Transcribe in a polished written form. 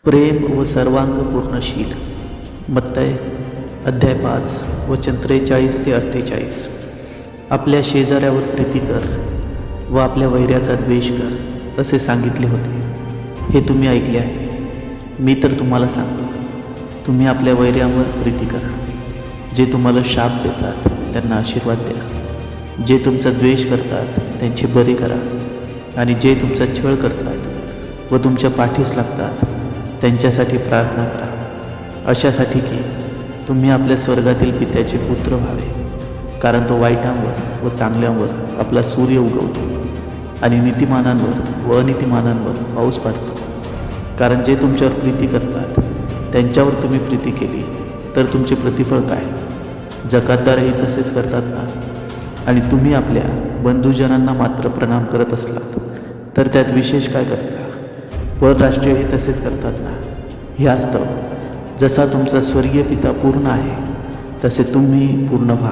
प्रेम व सर्वांगपूर्णशील. मत्तय अध्याय 5 वचन 43 ते 48. आपल्या शेजाऱ्यावर प्रीती कर व आपल्या वैऱ्याचा द्वेष कर असे सांगितले होते. हे तुम्ही ऐकले आहे. मी तर तुम्हाला सांगतो, तुम्ही आपल्या वैऱ्यांवर प्रीती करा. जे तुम्हाला शाप देतात त्यांना आशीर्वाद द्या. जे तुमचा द्वेष करतात त्यांचे बरे करा. आणि जे तुमचा छळ करतात व तुमच्या पाठीस लागतात त्यांच्यासाठी प्रार्थना करा, अशासाठी की तुम्ही आपल्या स्वर्गातील पित्याचे पुत्र व्हावे. कारण तो वाईटांवर व चांगल्यांवर आपला सूर्य उगवतो आणि नीतिमानांवर व अनितिमानांवर पाऊस पाडतो. कारण जे तुमच्यावर प्रीती करतात त्यांच्यावर तुम्ही प्रीती केली तर तुमचे प्रतिफळ काय? जकातदारही तसेच करतात ना? आणि तुम्ही आपल्या बंधुजनांना मात्र प्रणाम करत असलात तर त्यात विशेष काय करता? परराष्ट्रीयही तसेच करतात ना? ह्यास्तव जसा तुमचा स्वर्गीय पिता पूर्ण आहे तसे तुम्ही पूर्ण व्हा.